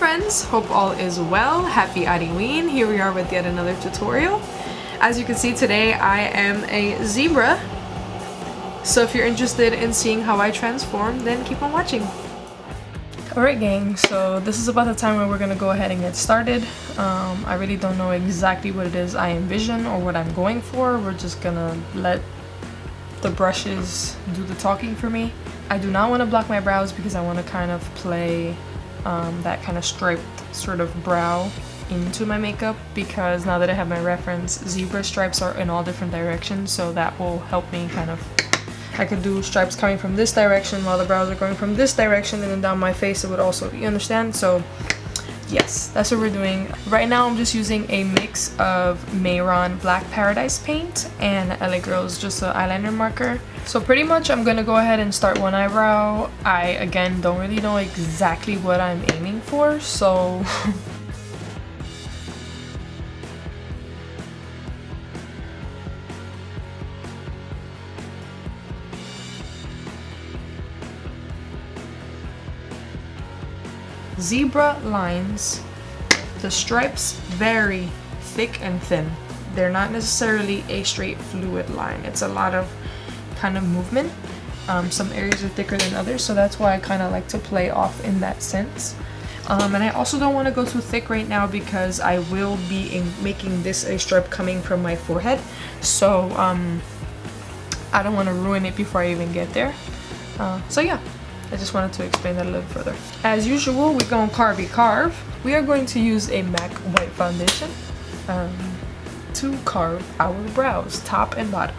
friends, hope all is well. Happy Ariween. Here we are with yet another tutorial. As you can see today I am a zebra, so if you're interested in seeing how I transform, then keep on watching. Alright gang, so this is about the time where we're gonna go ahead and get started. I really don't know exactly what it is I envision or what I'm going for. We're just gonna let the brushes do the talking for me. I do not want to block my brows because I want to kind of play that kind of striped sort of brow into my makeup, because now that I have my reference, zebra stripes are in all different directions, so that will help me kind of, I could do stripes coming from this direction while the brows are going from this direction, and then down my face it would also, you understand? So yes, that's what we're doing. Right now I'm just using a mix of Mayron Black Paradise paint and LA Girls just an eyeliner marker. So pretty much I'm gonna go ahead and start one eyebrow. I again don't really know exactly what I'm aiming for, so zebra lines, the stripes vary thick and thin. They're not necessarily a straight fluid line. It's a lot of kind of movement. Some areas are thicker than others, so that's why I kind of like to play off in that sense. And I also don't want to go too thick right now because I will be making this a stripe coming from my forehead, so I don't want to ruin it before I even get there. So yeah, I just wanted to explain that a little further. As usual, we're going carve. We are going to use a MAC white foundation to carve our brows, top and bottom.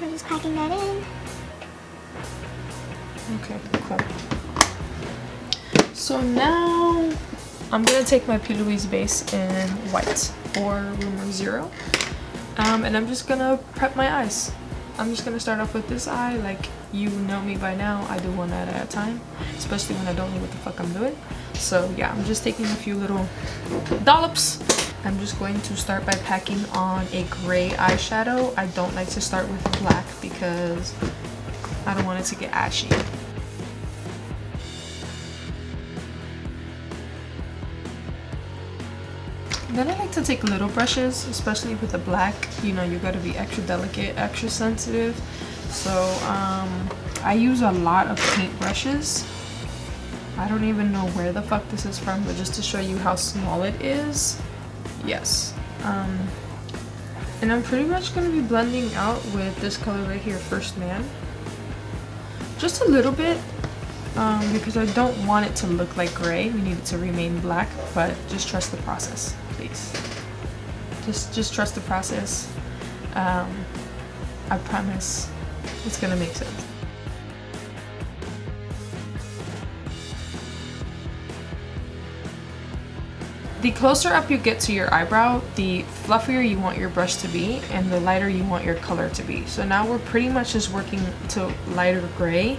We're just packing that in. Okay, cool. So now I'm gonna take my P. Louise base in white or Rumor 0, and I'm just gonna prep my eyes. I'm just gonna start off with this eye. Like, you know me by now, I do one eye at a time, especially when I don't know what the fuck I'm doing. So yeah, I'm just taking a few little dollops. I'm just going to start by packing on a gray eyeshadow. I don't like to start with black because I don't want it to get ashy. Then I like to take little brushes, especially with the black. You know, you gotta be extra delicate, extra sensitive. So I use a lot of paint brushes. I don't even know where the fuck this is from, but just to show you how small it is. Yes. And I'm pretty much gonna be blending out with this color right here, First Man. Just a little bit. Because I don't want it to look like gray. We need it to remain black, but just trust the process, please. Just trust the process. I promise it's gonna make sense. The closer up you get to your eyebrow, the fluffier you want your brush to be and the lighter you want your color to be. So now we're pretty much just working to lighter gray,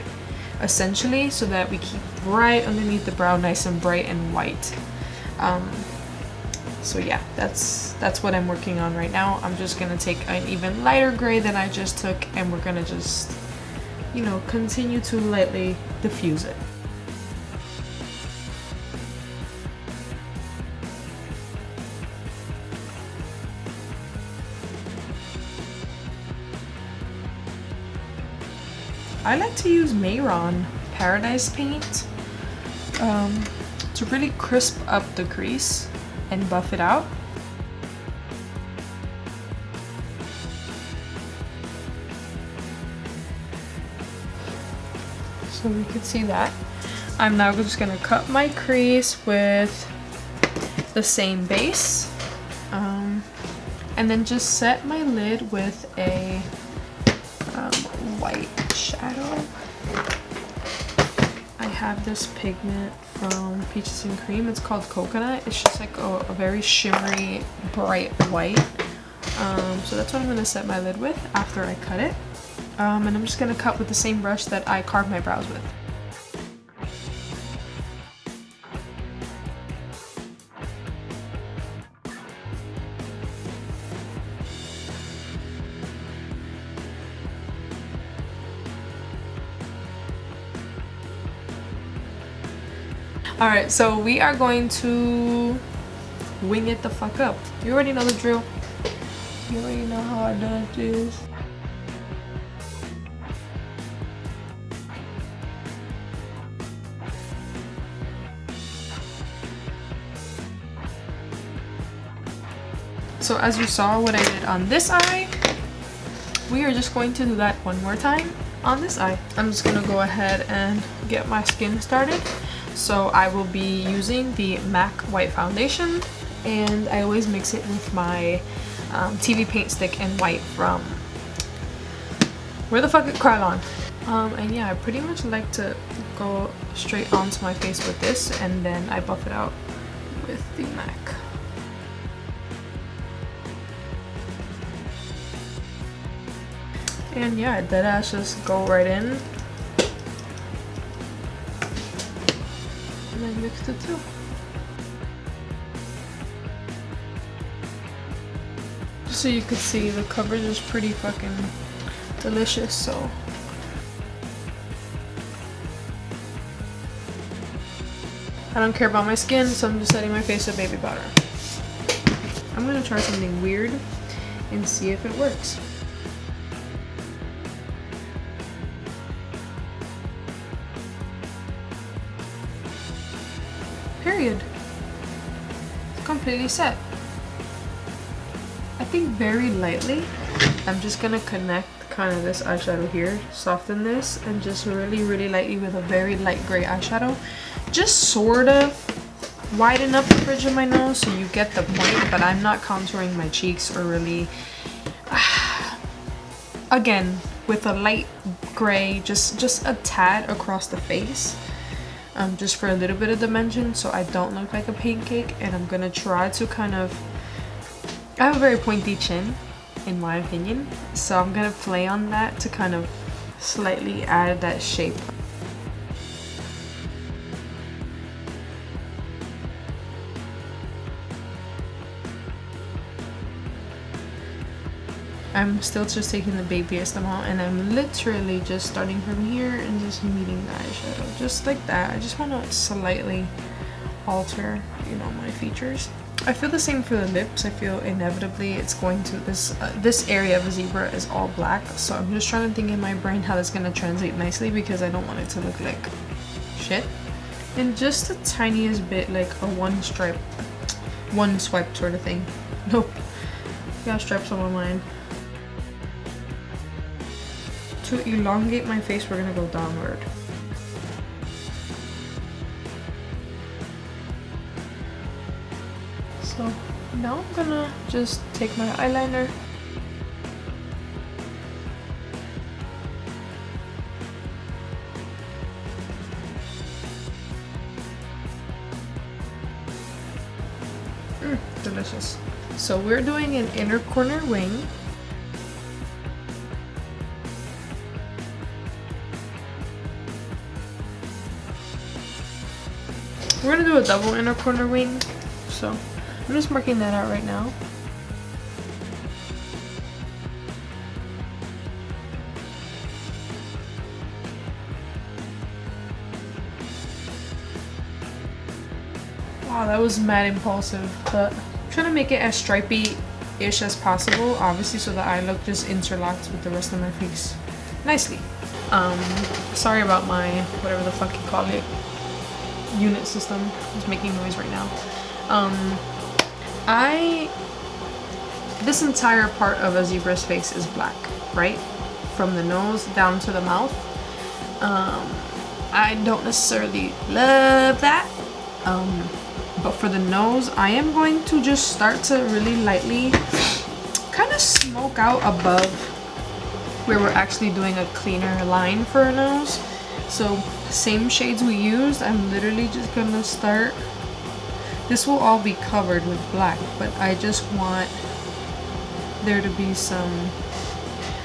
essentially, so that we keep right underneath the brow nice and bright and white. So yeah, that's what I'm working on right now. I'm just gonna take an even lighter gray than I just took, and we're gonna just, you know, continue to lightly diffuse it. I like to use Mayron Paradise paint to really crisp up the crease and buff it out. So we could see that. I'm now just gonna cut my crease with the same base, and then just set my lid with a white shadow. I have this pigment from Peaches and Cream. It's called Coconut. It's just like a very shimmery, bright white. So that's what I'm going to set my lid with after I cut it. And I'm just going to cut with the same brush that I carved my brows with. Alright, so we are going to wing it the fuck up. You already know the drill. You already know how I do this. So as you saw what I did on this eye, we are just going to do that one more time on this eye. I'm just gonna go ahead and get my skin started. So I will be using the MAC white foundation, and I always mix it with my TV paint stick in white from where the fuck it Krylon. And yeah, I pretty much like to go straight onto my face with this, and then I buff it out with the MAC. And yeah, deadass just go right in. And then mix the two. Just so you could see, the coverage is pretty fucking delicious, so. I don't care about my skin, so I'm just setting my face with baby powder. I'm gonna try something weird and see if it works. Period. It's completely set. I think very lightly, I'm just gonna connect kind of this eyeshadow here, soften this, and just really lightly with a very light gray eyeshadow. Just sort of widen up the bridge of my nose so you get the point, but I'm not contouring my cheeks or really, again, with a light gray, just a tad across the face. Just for a little bit of dimension so I don't look like a pancake. And I'm gonna try to kind of, I have a very pointy chin in my opinion, so I'm gonna play on that to kind of slightly add that shape. I'm still just taking the babiest amount, and I'm literally just starting from here and just meeting the eyeshadow just like that. I just want to slightly alter, you know, my features. I feel the same for the lips. I feel inevitably it's going to, this area of a zebra is all black, so I'm just trying to think in my brain how that's going to translate nicely, because I don't want it to look like shit. And just the tiniest bit, like a one swipe sort of thing. Nope, got stripes on my mind. To elongate my face, we're gonna go downward. So now I'm gonna just take my eyeliner. Delicious. So we're doing an inner corner wing. We're gonna do a double inner corner wing, so I'm just marking that out right now. Wow, that was mad impulsive, but I'm trying to make it as stripy-ish as possible, obviously, so the eye look just interlocks with the rest of my face nicely. Sorry about my, whatever the fuck you call it, unit system is making noise right now. This entire part of a zebra's face is black, right? From the nose down to the mouth. I don't necessarily love that. But for the nose, I am going to just start to really lightly kind of smoke out above where we're actually doing a cleaner line for a nose. So same shades we used, I'm literally just gonna start. This will all be covered with black, but I just want there to be some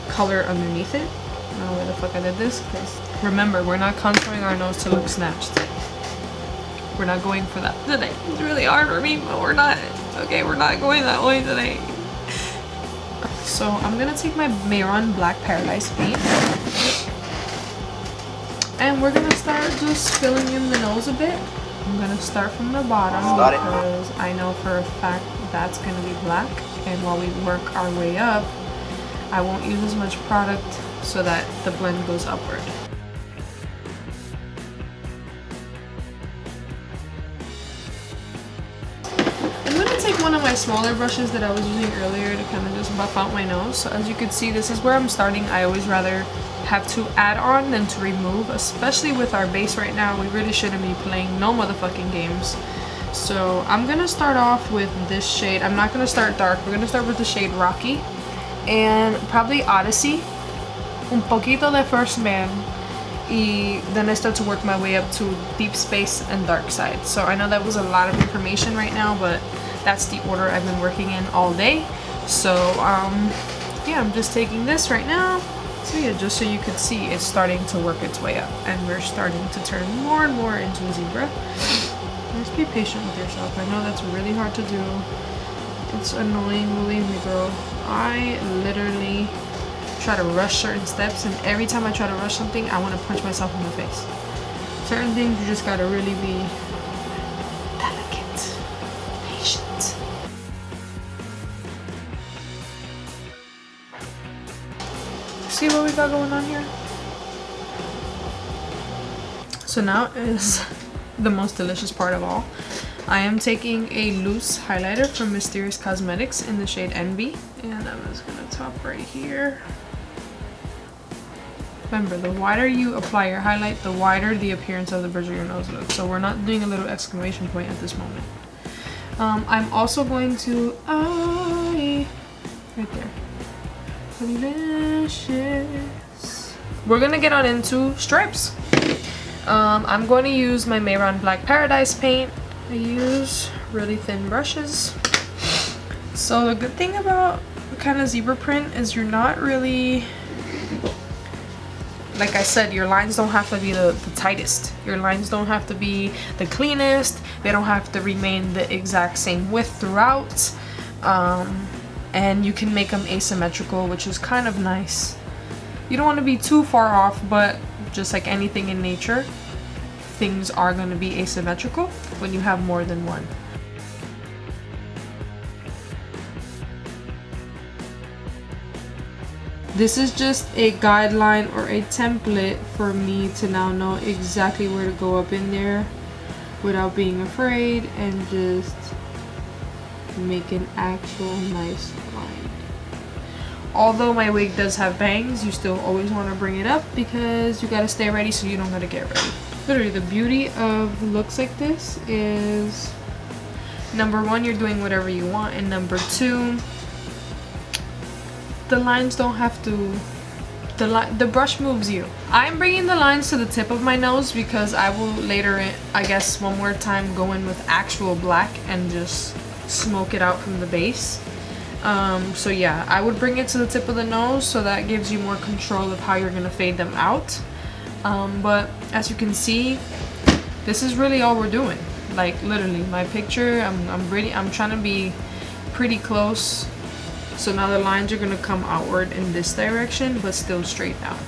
color underneath it. I don't know where the fuck I did this, because remember, we're not contouring our nose to look snatched. We're not going for that today. It's really hard for me, but we're not. Okay, we're not going that way today. So I'm gonna take my Mayron Black Paradise paint, and we're gonna start just filling in the nose a bit, I'm gonna start from the bottom because I know for a fact that's gonna be black, and while we work our way up, I won't use as much product so that the blend goes upward. I'm gonna take one of my smaller brushes that I was using earlier to kind of just buff out my nose. So as you can see, this is where I'm starting. I always rather have to add on than to remove, especially with our base right now. We really shouldn't be playing no motherfucking games. So I'm gonna start off with this shade. I'm not gonna start dark. We're gonna start with the shade Rocky and probably Odyssey, un poquito de First Man, y then I start to work my way up to Deep Space and Dark Side. So I know that was a lot of information right now, but that's the order I've been working in all day. So yeah, I'm just taking this right now. So yeah, just so you could see, it's starting to work its way up, and we're starting to turn more and more into a zebra. Just be patient with yourself. I know that's really hard to do. It's annoying, believe me, girl. I literally try to rush certain steps, and every time I try to rush something, I want to punch myself in the face. Certain things you just gotta really be delicate, patient. See what we got going on here? So now is the most delicious part of all. I am taking a loose highlighter from Mysterious Cosmetics in the shade Envy, and I'm just gonna top right here. Remember, the wider you apply your highlight, the wider the appearance of the bridge of your nose looks. So we're not doing a little exclamation point at this moment. I'm also going to right there. Delicious. We're gonna get on into stripes. I'm going to use my Mehron Black Paradise paint. I use really thin brushes. So the good thing about kind of zebra print is you're not really, like I said, your lines don't have to be the tightest. Your lines don't have to be the cleanest. They don't have to remain the exact same width throughout. And you can make them asymmetrical, which is kind of nice. You don't want to be too far off, but just like anything in nature, things are going to be asymmetrical when you have more than one. This is just a guideline or a template for me to now know exactly where to go up in there without being afraid, and just make an actual nice line. Although my wig does have bangs, you still always want to bring it up because you got to stay ready so you don't got to get ready. Literally, the beauty of looks like this is, number one, you're doing whatever you want, and number two, the lines don't have to, the brush moves you. I'm bringing the lines to the tip of my nose because I will later, I guess one more time, go in with actual black and just smoke it out from the base. So yeah, I would bring it to the tip of the nose so that gives you more control of how you're gonna fade them out. But as you can see, this is really all we're doing. Like literally, my picture, I'm trying to be pretty close. So now the lines are gonna come outward in this direction, but still straight down.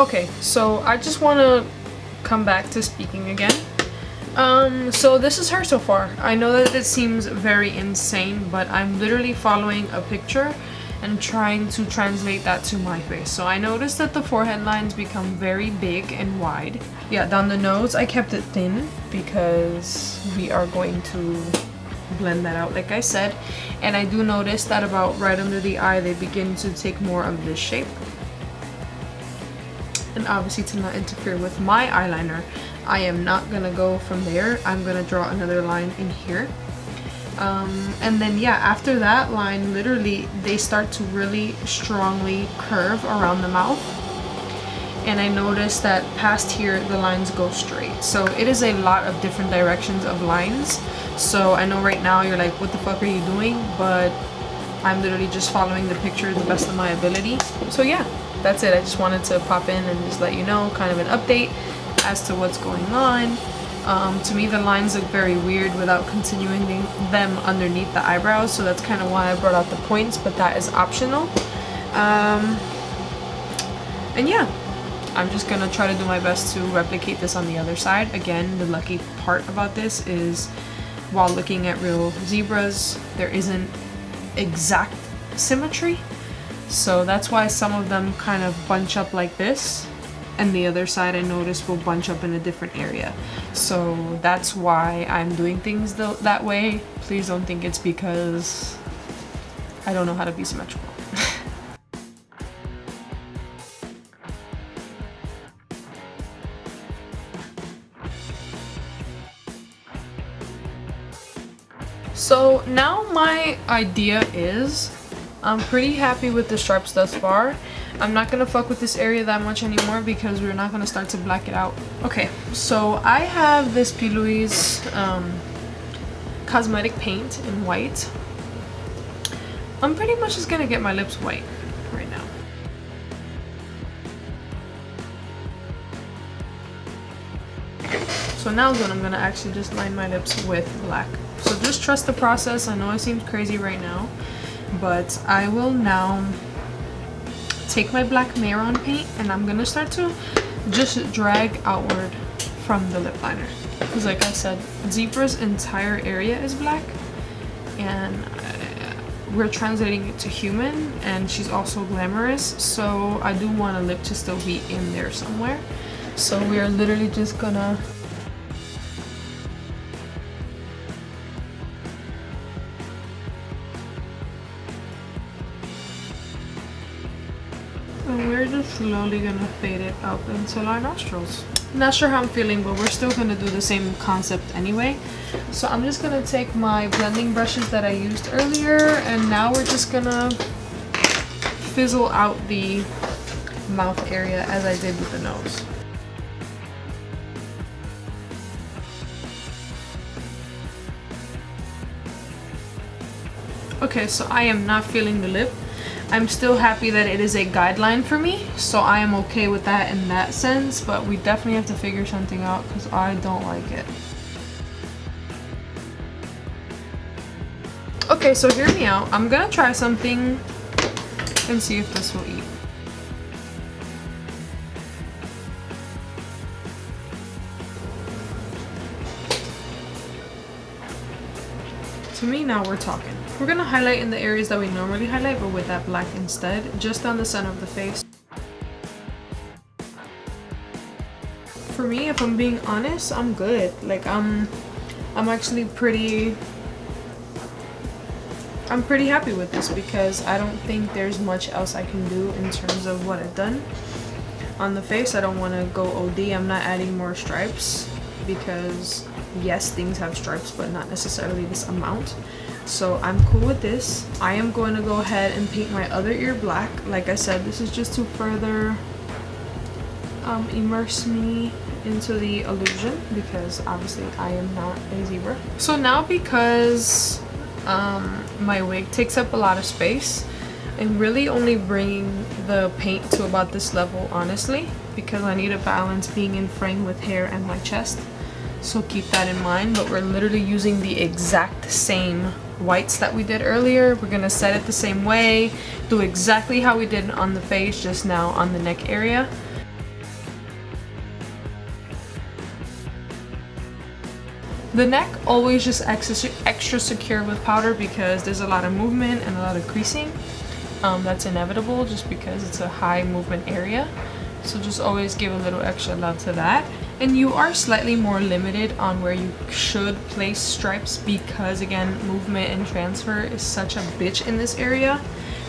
Okay, so I just want to come back to speaking again. So this is her so far. I know that it seems very insane, but I'm literally following a picture and trying to translate that to my face. So I noticed that the forehead lines become very big and wide. Yeah, down the nose I kept it thin because we are going to blend that out like I said. And I do notice that about right under the eye they begin to take more of this shape. And obviously, to not interfere with my eyeliner, I am not gonna go from there. I'm gonna draw another line in here. And then yeah, after that line, literally they start to really strongly curve around the mouth. and I noticed that past here the lines go straight. So it is a lot of different directions of lines. So I know right now you're like, what the fuck are you doing? But I'm literally just following the picture to the best of my ability. So yeah, that's it. I just wanted to pop in and just let you know, kind of an update as to what's going on. To me the lines look very weird without continuing them underneath the eyebrows, so that's kind of why I brought out the points, but that is optional. And yeah, I'm just gonna try to do my best to replicate this on the other side. Again, the lucky part about this is while looking at real zebras, there isn't exact symmetry, so that's why some of them kind of bunch up like this, and the other side I noticed will bunch up in a different area. So that's why I'm doing things that way. Please don't think it's because I don't know how to be symmetrical. So now my idea is, I'm pretty happy with the stripes thus far. I'm not gonna fuck with this area that much anymore because we're not gonna start to black it out. Okay, so I have this P. Louise cosmetic paint in white. I'm pretty much just gonna get my lips white right now. So now then I'm gonna actually just line my lips with black. So just trust the process. I know it seems crazy right now, but I will now take my black Maron paint and I'm gonna start to just drag outward from the lip liner, because like I said, Zebra's entire area is black and we're translating it to human, and she's also glamorous, so I do want a lip to still be in there somewhere. So we are literally just gonna just slowly gonna fade it up until our nostrils. Not sure how I'm feeling, but we're still gonna do the same concept anyway. So I'm just gonna take my blending brushes that I used earlier, and now we're just gonna fizzle out the mouth area as I did with the nose. Okay, so I am not feeling the lip. I'm still happy that it is a guideline for me, so I am okay with that in that sense, but we definitely have to figure something out because I don't like it. Okay, so hear me out. I'm gonna try something and see if this will eat. To me, now we're talking. We're gonna highlight in the areas that we normally highlight, but with that black instead, just on the center of the face. For me, if I'm being honest, I'm good. Like I'm actually pretty happy with this because I don't think there's much else I can do in terms of what I've done on the face. I don't want to go OD. I'm not adding more stripes because yes, things have stripes, but not necessarily this amount. So I'm cool with this. I am going to go ahead and paint my other ear black. Like I said, this is just to further immerse me into the illusion, because obviously I am not a zebra. So now, because my wig takes up a lot of space, I'm really only bringing the paint to about this level, honestly, because I need a balance being in frame with hair and my chest. So keep that in mind. But we're literally using the exact same whites that we did earlier. We're gonna set it the same way, do exactly how we did on the face, just now on the neck area. The neck always just extra secure with powder because there's a lot of movement and a lot of creasing. That's inevitable just because it's a high movement area. So just always give a little extra love to that. And you are slightly more limited on where you should place stripes because, again, movement and transfer is such a bitch in this area.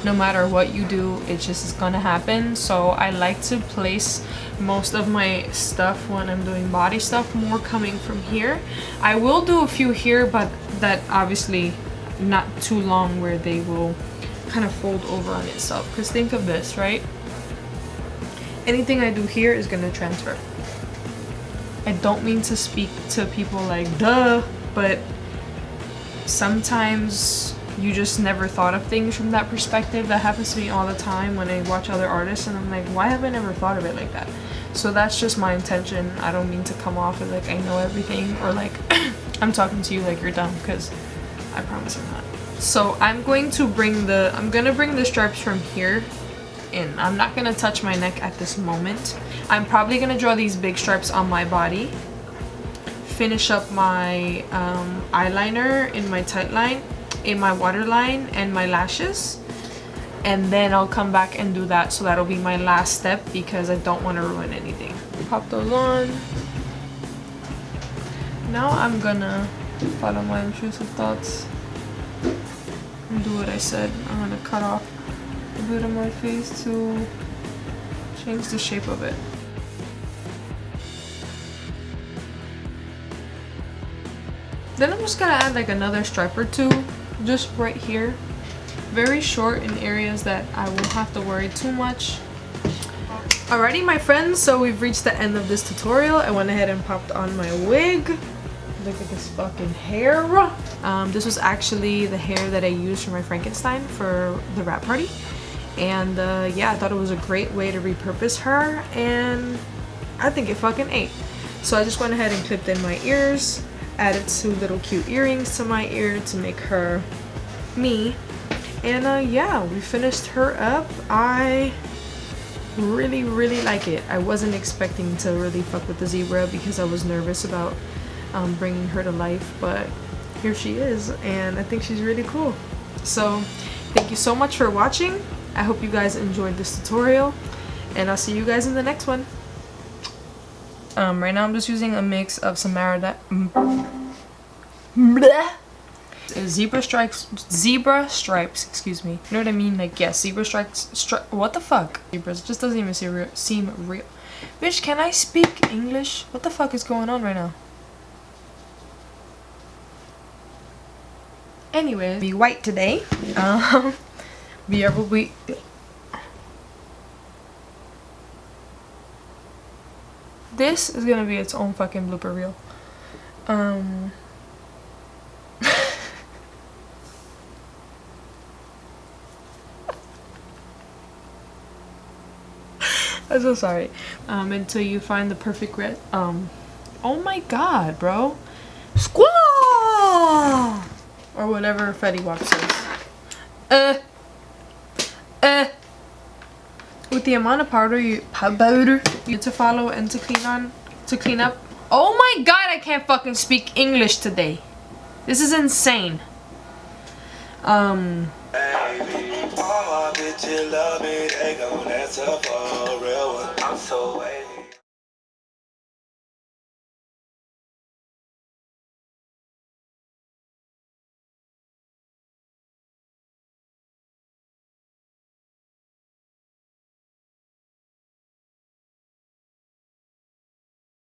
No matter what you do, it just is gonna happen. So I like to place most of my stuff when I'm doing body stuff more coming from here. I will do a few here, but that obviously not too long where they will kind of fold over on itself. Because think of this, right? anything I do here is gonna transfer. I don't mean to speak to people like duh, but sometimes you just never thought of things from that perspective. That happens to me all the time when I watch other artists and I'm like, why have I never thought of it like that? So that's just my intention. I don't mean to come off as like I know everything or like I'm talking to you like you're dumb, because I promise I'm not. So I'm gonna bring the stripes from here in. I'm not gonna touch my neck at this moment. I'm probably gonna draw these big stripes on my body, finish up my eyeliner in my tight line, in my waterline, and my lashes, and then I'll come back and do that. So that'll be my last step because I don't want to ruin anything. Pop those on. Now I'm gonna follow my intrusive thoughts and do what I said. I'm gonna cut off a bit of my face to change the shape of it. Then I'm just gonna add like another stripe or two just right here. Very short in areas that I won't have to worry too much. Alrighty my friends, so we've reached the end of this tutorial. I went ahead and popped on my wig. Look at this fucking hair. This was actually the hair that I used for my Frankenstein for the wrap party. And yeah, I thought it was a great way to repurpose her, and I think it fucking ate. So I just went ahead and clipped in my ears, added 2 little cute earrings to my ear to make her me. And yeah, we finished her up. I really like it. I wasn't expecting to really fuck with the zebra because I was nervous about bringing her to life, but here she is, and I think she's really cool. So thank you so much for watching. I hope you guys enjoyed this tutorial, and I'll see you guys in the next one. Right now I'm just using a mix of some zebra stripes, excuse me. You know what I mean? Like, yes, zebra stripes, what the fuck? Zebras, it just doesn't even seem real. Bitch, can I speak English? What the fuck is going on right now? Anyways, be white today. This is gonna be its own fucking blooper reel. I'm so sorry. Until you find the perfect red. Oh my god, bro. Squaw! Or whatever Fetty Wap says. With the amount of powder you to follow and to clean up. Oh my god, I can't fucking speak English today. This is insane. Baby, all my bitches love me, they gon' answer for a real one. I'm so